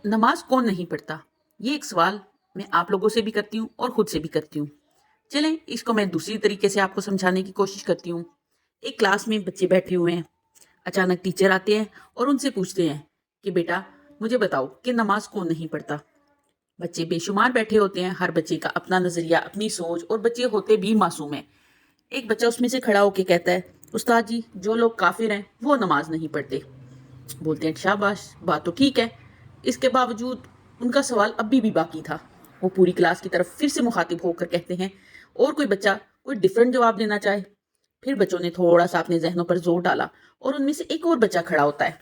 नमाज कौन नहीं पढ़ता? ये एक सवाल मैं आप लोगों से भी करती हूँ और खुद से भी करती हूँ। चलें इसको मैं दूसरी तरीके से आपको समझाने की कोशिश करती हूँ। एक क्लास में बच्चे बैठे हुए हैं। अचानक टीचर आते हैं और उनसे पूछते हैं कि बेटा मुझे बताओ कि नमाज कौन नहीं पढ़ता? बच्चे बेशुमार बैठे होते हैं, हर बच्चे का अपना नजरिया, अपनी सोच, और बच्चे होते भी मासूम हैं। एक बच्चा उसमें से खड़ा होकर कहता है, उस्ताद जी जो लोग काफिर हैं वो नमाज नहीं पढ़ते। बोलते हैं शाबाश, बात तो ठीक है। इसके बावजूद उनका सवाल अभी भी बाकी था। वो पूरी क्लास की तरफ फिर से मुखातिब होकर कहते हैं, और कोई बच्चा कोई डिफरेंट जवाब देना चाहे? फिर बच्चों ने थोड़ा सा अपने जहनों पर जोर डाला और उनमें से एक और बच्चा खड़ा होता है।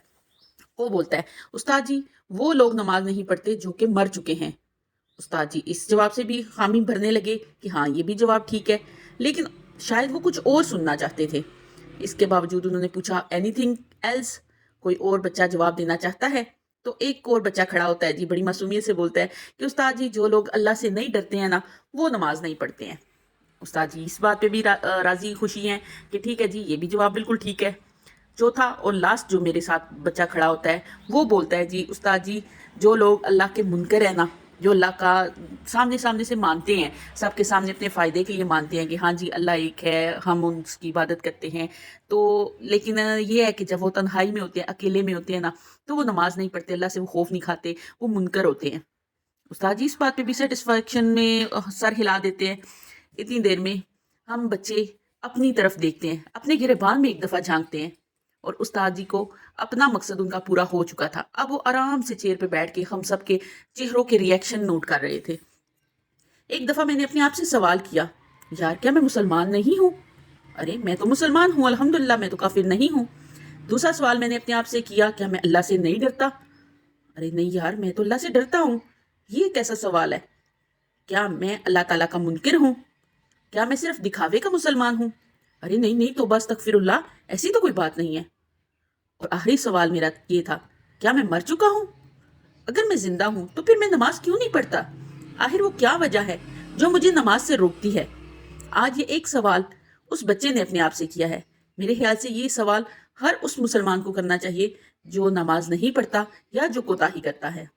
वो बोलता है, उस्ताद जी वो लोग नमाज नहीं पढ़ते जो कि मर चुके हैं। उस्ताद जी इस जवाब से भी हामी भरने लगे कि हाँ ये भी जवाब ठीक है, लेकिन शायद वो कुछ और सुनना चाहते थे। इसके बावजूद उन्होंने पूछा, एनीथिंग एल्स? कोई और बच्चा जवाब देना चाहता है? तो एक और बच्चा खड़ा होता है जी, बड़ी मासूमियत से बोलता है कि उस्ताद जी जो लोग अल्लाह से नहीं डरते हैं ना वो नमाज नहीं पढ़ते हैं। उस्ताद जी इस बात पे भी राजी खुशी हैं कि ठीक है जी ये भी जवाब बिल्कुल ठीक है। चौथा और लास्ट जो मेरे साथ बच्चा खड़ा होता है वो बोलता है, जी उस्ताद जी जो लोग अल्लाह के मुनकर है ना, जो अल्लाह का सामने सामने से मानते हैं, सबके सामने अपने फ़ायदे के लिए मानते हैं कि हाँ जी अल्लाह एक है, हम उसकी इबादत करते हैं, तो लेकिन ये है कि जब वो तन्हाई में होते हैं, अकेले में होते हैं ना, तो वो नमाज नहीं पढ़ते, अल्लाह से वो खौफ नहीं खाते, वो मुनकर होते हैं। उस्ताद जी इस बात पे भी सेटिस्फेक्शन में सर हिला देते हैं। इतनी देर में हम बच्चे अपनी तरफ देखते हैं, अपने गिरेबान में एक दफ़ा झांकते हैं, और उस्ताद जी को अपना मकसद उनका पूरा हो चुका था। अब वो आराम से चेयर पे बैठ के हम सब के चेहरों के रिएक्शन नोट कर रहे थे। एक दफ़ा मैंने अपने आप से सवाल किया, यार क्या मैं मुसलमान नहीं हूँ? अरे मैं तो मुसलमान हूँ, अल्हम्दुलिल्लाह, मैं तो काफिर नहीं हूँ। दूसरा सवाल मैंने अपने आप से किया, क्या मैं अल्लाह से नहीं डरता? अरे नहीं यार, मैं तो अल्लाह से डरता हूँ। ये कैसा सवाल है? क्या मैं अल्लाह ताला का मुनकिर हूँ? क्या मैं सिर्फ दिखावे का मुसलमान हूँ? अरे नहीं नहीं, तौबा अस्तगफिरुल्लाह, ऐसी तो कोई बात नहीं है। और आखिरी सवाल मेरा ये था, क्या मैं मर चुका हूँ? अगर मैं जिंदा हूँ तो फिर मैं नमाज क्यों नहीं पढ़ता? आखिर वो क्या वजह है जो मुझे नमाज से रोकती है? आज ये एक सवाल उस बच्चे ने अपने आप से किया है। मेरे ख्याल से ये सवाल हर उस मुसलमान को करना चाहिए जो नमाज नहीं पढ़ता या जो कोताही करता है।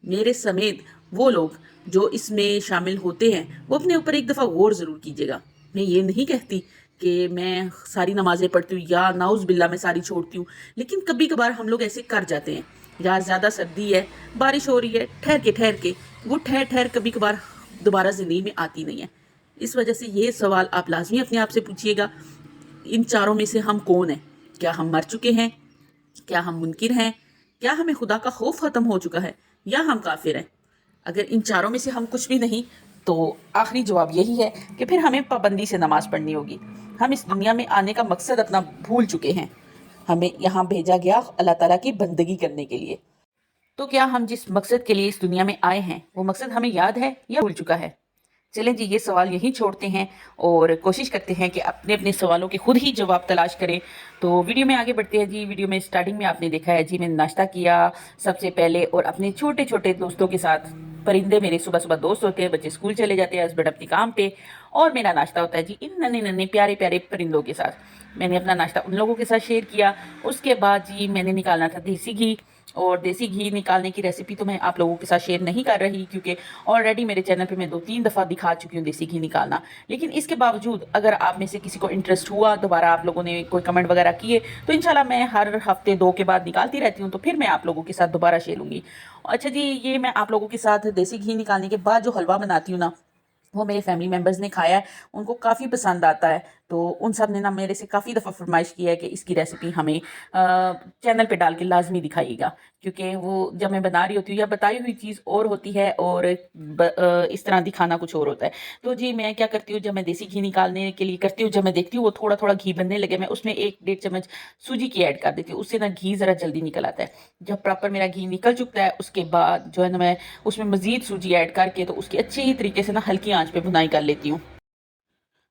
मेरे समेत वो लोग जो इसमें शामिल होते हैं वो अपने ऊपर एक दफ़ा गौर ज़रूर कीजिएगा। मैं ये नहीं कहती कि मैं सारी नमाज़ें पढ़ती हूँ या नाउज़ बिल्ला मैं सारी छोड़ती हूँ, लेकिन कभी कभार हम लोग ऐसे कर जाते हैं। यार ज़्यादा सर्दी है, बारिश हो रही है, ठहर के वो ठहर ठहर कभी कभार दोबारा ज़िंदगी में आती नहीं है। इस वजह से ये सवाल आप लाजमी अपने आप से पूछिएगा, इन चारों में से हम कौन हैं? क्या हम मर चुके हैं? क्या हम मुनकिर हैं? क्या हमें खुदा का खौफ खत्म हो चुका है? या हम काफिर हैं? अगर इन चारों में से हम कुछ भी नहीं, तो आखिरी जवाब यही है कि फिर हमें पाबंदी से नमाज पढ़नी होगी। हम इस दुनिया में आने का मकसद अपना भूल चुके हैं। हमें यहाँ भेजा गया अल्लाह ताला की बंदगी करने के लिए। तो क्या हम जिस मकसद के लिए इस दुनिया में आए हैं वो मकसद हमें याद है या भूल चुका है? चलें जी ये सवाल यहीं छोड़ते हैं और कोशिश करते हैं कि अपने अपने सवालों के खुद ही जवाब तलाश करें। तो वीडियो में आगे बढ़ते हैं जी। वीडियो में स्टार्टिंग में आपने देखा है जी मैंने नाश्ता किया सबसे पहले, और अपने छोटे छोटे दोस्तों के साथ। परिंदे मेरे सुबह सुबह दोस्त होते हैं, बच्चे स्कूल चले जाते हैं, हस्बैंड अपने काम पे, और मेरा नाश्ता होता है जी इन नन्हे नन्हे प्यारे प्यारे परिंदों के साथ। मैंने अपना नाश्ता उन लोगों के साथ शेयर किया। उसके बाद जी मैंने निकालना था देसी घी, और देसी घी निकालने की रेसिपी तो मैं आप लोगों के साथ शेयर नहीं कर रही क्योंकि ऑलरेडी मेरे चैनल पे मैं 2-3 दफ़ा दिखा चुकी हूँ देसी घी निकालना। लेकिन इसके बावजूद अगर आप में से किसी को इंटरेस्ट हुआ, दोबारा आप लोगों ने कोई कमेंट वगैरह किए, तो इंशाल्लाह मैं हर हफ्ते 2 के बाद निकालती रहती हूँ, तो फिर मैं आप लोगों के साथ दोबारा शेयर लूँगी। अच्छा जी, ये मैं आप लोगों के साथ देसी घी निकालने के बाद जो हलवा बनाती हूँ ना, वो मेरे फैमिली मेम्बर्स ने खाया है, उनको काफ़ी पसंद आता है। तो उन सब ने ना मेरे से काफ़ी दफ़ा फरमाइश की है कि इसकी रेसिपी हमें चैनल पे डाल के लाजमी दिखाइएगा, क्योंकि वो जब मैं बना रही होती हूँ या बताई हुई चीज़ और होती है और इस तरह दिखाना कुछ और होता है। तो जी मैं क्या करती हूँ, जब मैं देसी घी निकालने के लिए करती हूँ, जब मैं देखती हूँ वो थोड़ा थोड़ा घी बनने लगे, मैं उसमें 1-1.5 चम्मच सूजी की ऐड कर देती हूँ, उससे ना घी ज़रा जल्दी निकल आता है। जब प्रॉपर मेरा घी निकल चुका है उसके बाद जो है ना मैं उसमें मज़ीद सूजी ऐड करके तो उसकी अच्छी तरीके से ना हल्की आंच पे भुनाई कर लेती हूँ।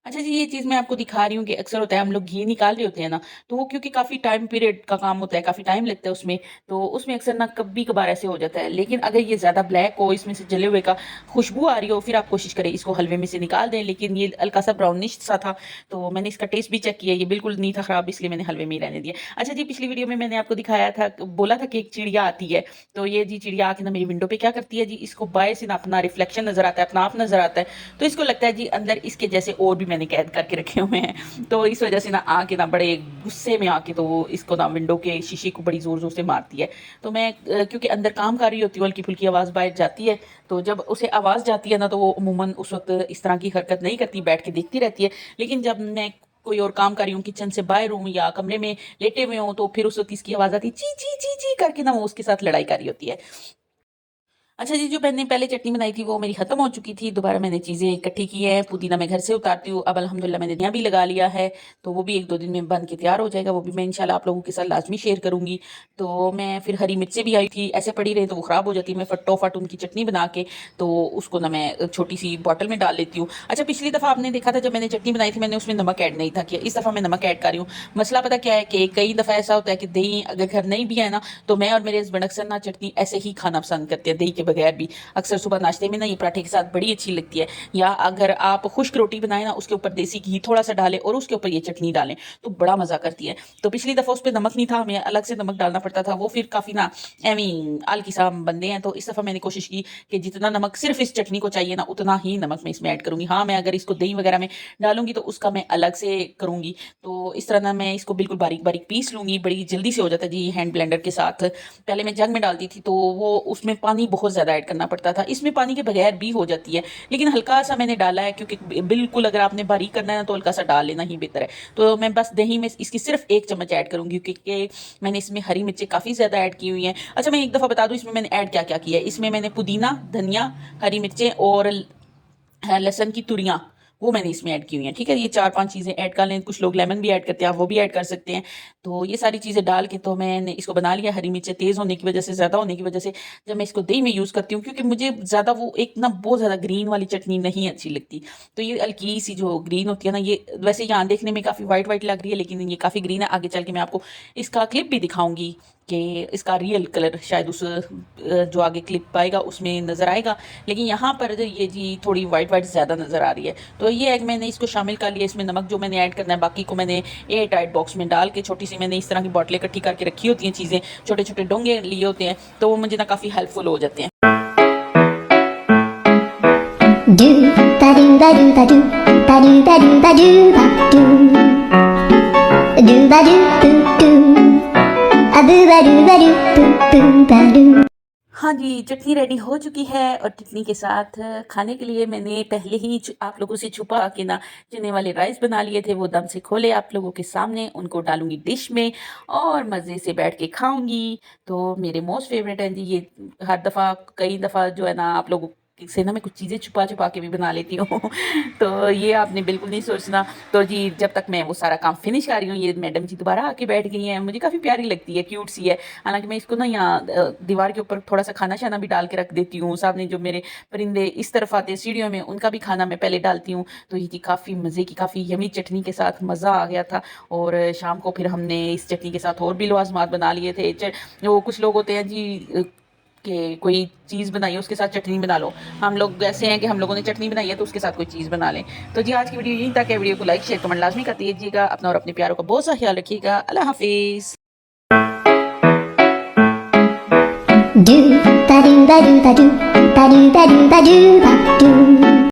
अच्छा जी, ये चीज़ मैं आपको दिखा रही हूँ कि अक्सर होता है हम लोग घी निकाल रहे होते हैं ना, तो वो क्योंकि काफ़ी टाइम पीरियड का काम होता है, काफ़ी टाइम लगता है उसमें, तो उसमें अक्सर ना कभी-कभार ऐसे हो जाता है। लेकिन अगर ये ज़्यादा ब्लैक हो, इसमें से जले हुए का खुशबू आ रही हो, फिर आप कोशिश करें इसको हलवे में से निकाल दें। लेकिन ये हल्का-सा ब्राउनिश सा था, तो मैंने इसका टेस्ट भी चेक किया, ये बिल्कुल नहीं था खराब, इसलिए मैंने हलवे में ही रहने दिया। अच्छा जी, पिछली वीडियो में मैंने आपको दिखाया था, बोला था कि एक चिड़िया आती है, तो ये जी चिड़िया आके ना मेरी विंडो पे क्या करती है जी, इसको बाहर से ना अपना रिफ्लेक्शन नज़र आता है, अपना आप नज़र आता है, तो इसको लगता है जी अंदर इसके जैसे और भी मैंने कैद करके रखे हुए हैं। तो इस वजह से ना आके ना बड़े गुस्से में आके तो वो इसको ना विंडो के शीशे को बड़ी ज़ोर ज़ोर से मारती है। तो मैं क्योंकि अंदर काम कर रही होती हूँ, हल्की फुल्की आवाज़ बाहर जाती है, तो जब उसे आवाज़ जाती है ना तो वो अमूमन उस वक्त इस तरह की हरकत नहीं करती, बैठ के देखती रहती है। लेकिन जब मैं कोई और काम कर रही हूँ, किचन से बाहर हूँ या कमरे में लेटे हुए हूँ, तो फिर उस वक्त इसकी आवाज़ आती है, ची ची ची ची करके ना वो उसके साथ लड़ाई कर रही होती है। अच्छा जी, जो मैंने पहले चटनी बनाई थी वो मेरी ख़त्म हो चुकी थी, दोबारा मैंने चीज़ें इकट्ठी की हैं, पुदीना मैं घर से उतारती हूँ, अब अल्हम्दुलिल्लाह मैंने धनिया भी लगा लिया है, तो वो भी 1-2 दिन में बन के तैयार हो जाएगा, वो भी मैं इंशाल्लाह आप लोगों के साथ लाज़मी शेयर करूँगी। तो मैं फिर हरी मिर्चें भी आई थी, ऐसे पड़ी रही तो वो ख़राब हो जाती है, मैं फटो-फट उनकी चटनी बना के तो उसको ना मैं छोटी-सी बॉटल में डाल लेती हूँ। अच्छा, पिछली दफ़ा आपने देखा था जब मैंने चटनी बनाई थी मैंने उसमें नमक ऐड नहीं था किया, इस दफ़ा मैं नमक ऐड कर रही हूँ। मसला पता क्या है कि कई दफ़ा ऐसा होता है कि दही अगर घर नहीं भी है ना, तो मैं और मेरे हस्बैंड अक्सर ना चटनी ऐसे ही खाना पसंद करते हैं, दही के बगैर भी। अक्सर सुबह नाश्ते में ना ये पराठे के साथ बड़ी अच्छी लगती है, या अगर आप खुश्क रोटी बनाएं ना उसके ऊपर देसी घी थोड़ा सा डालें और उसके ऊपर ये चटनी डालें तो बड़ा मज़ा करती है। तो पिछली दफ़ा उस पर नमक नहीं था, हमें अलग से नमक डालना पड़ता था, वो फिर काफ़ी ना एवं आलकी सा बनते हैं। तो इस दफ़ा मैंने कोशिश की कि जितना नमक सिर्फ इस चटनी को चाहिए ना उतना ही नमक मैं इसमें ऐड करूँगी। हाँ, मैं अगर इसको दही वगैरह में डालूंगी तो उसका मैं अलग से करूँगी। तो इस तरह ना मैं इसको बिल्कुल बारीक बारीक पीस लूँगी, बड़ी जल्दी से हो जाता है जी हैंड ब्लेंडर के साथ। पहले मैं जग में डालती थी तो वो उसमें पानी बहुत ज़्यादा ऐड करना पड़ता था, इसमें पानी के बगैर भी हो जाती है, लेकिन हल्का सा मैंने डाला है क्योंकि बिल्कुल अगर आपने बारीक करना है ना तो हल्का सा डाल लेना ही बेहतर है। तो मैं बस दही में इसकी सिर्फ 1 चम्मच ऐड करूँगी क्योंकि मैंने इसमें हरी मिर्चें काफ़ी ज़्यादा ऐड की हुई हैं। अच्छा, मैं एक दफ़ा बता दूँ इसमें मैंने ऐड क्या-क्या किया है। इसमें मैंने पुदीना, धनिया, हरी मिर्चें और लहसुन की तुरियाँ वो मैंने इसमें ऐड की हुई हैं, ठीक है? ये 4-5 चीज़ें ऐड कर लें, कुछ लोग लेमन भी ऐड करते हैं, आप वो भी ऐड कर सकते हैं। तो ये सारी चीज़ें डाल के तो मैंने इसको बना लिया। हरी मिर्चें तेज़ होने की वजह से, ज़्यादा होने की वजह से जब मैं इसको दही में यूज़ करती हूँ क्योंकि मुझे ज़्यादा वो एक ना बहुत ज़्यादा ग्रीन वाली चटनी नहीं अच्छी लगती। तो ये हल्की सी जो ग्रीन होती है ना, ये वैसे यहाँ देखने में काफ़ी व्हाइट-व्हाइट लग रही है लेकिन ये काफ़ी ग्रीन है। आगे चल के मैं आपको इसका क्लिप भी दिखाऊँगी कि इसका रियल कलर शायद उस जो आगे क्लिप आएगा उसमें नज़र आएगा, लेकिन यहाँ पर ये जी थोड़ी वाइट वाइट ज़्यादा नज़र आ रही है। तो ये है कि मैंने इसको शामिल कर लिया, इसमें नमक जो मैंने ऐड करना है, बाकी को मैंने एयर टाइट बॉक्स में डाल के छोटी सी मैंने इस तरह की बॉटलें इकट्ठी करके रखी होती हैं, चीज़ें छोटे छोटे डोंगे लिए होते हैं, तो वो मुझे ना काफ़ी हेल्पफुल हो जाते हैं। Do ba do ba do ba do ba do ba do ba do ba do ba do do a boo ba do ba do boo ba do। हाँ जी, चटनी रेडी हो चुकी है और चटनी के साथ खाने के लिए मैंने पहले ही आप लोगों से छुपा के ना चने वाले राइस बना लिए थे, वो दम से खोले आप लोगों के सामने, उनको डालूंगी डिश में और मज़े से बैठ के खाऊंगी। तो मेरे मोस्ट फेवरेट हैं जी ये, हर दफ़ा कई दफ़ा जो है ना आप लोगों से ना मैं कुछ चीज़ें छुपा छुपा के भी बना लेती हूँ तो ये आपने बिल्कुल नहीं सोचना। तो जी जब तक मैं वो सारा काम फिनिश कर रही हूँ, ये मैडम जी दोबारा आके बैठ गई हैं, मुझे काफ़ी प्यारी लगती है, क्यूट सी है। हालांकि मैं इसको ना यहाँ दीवार के ऊपर थोड़ा सा खाना शाना भी डाल के रख देती हूँ, सामने जो मेरे परिंदे इस तरफ आते हैं सीढ़ियों में उनका भी खाना मैं पहले डालती हूँ। तो ये जी काफ़ी मज़े की, काफ़ी यमी चटनी के साथ मज़ा आ गया था। और शाम को फिर हमने इस चटनी के साथ और भी लवाजमात बना लिए थे। वो कुछ लोग होते हैं जी कि कोई चीज़ बनाई है उसके साथ चटनी बना लो, हम लोग ऐसे हैं कि हम लोगों ने चटनी बनाई है तो उसके साथ कोई चीज़ बना लें। तो जी आज की वीडियो यहीं तक है, वीडियो को लाइक शेयर कमेंट लाजमी कर दीजिएगा, अपना और अपने प्यारों का बहुत सा ख्याल रखिएगा। अल्लाह हाफिज़। Do ba do ba do ba do ba do ba do ba do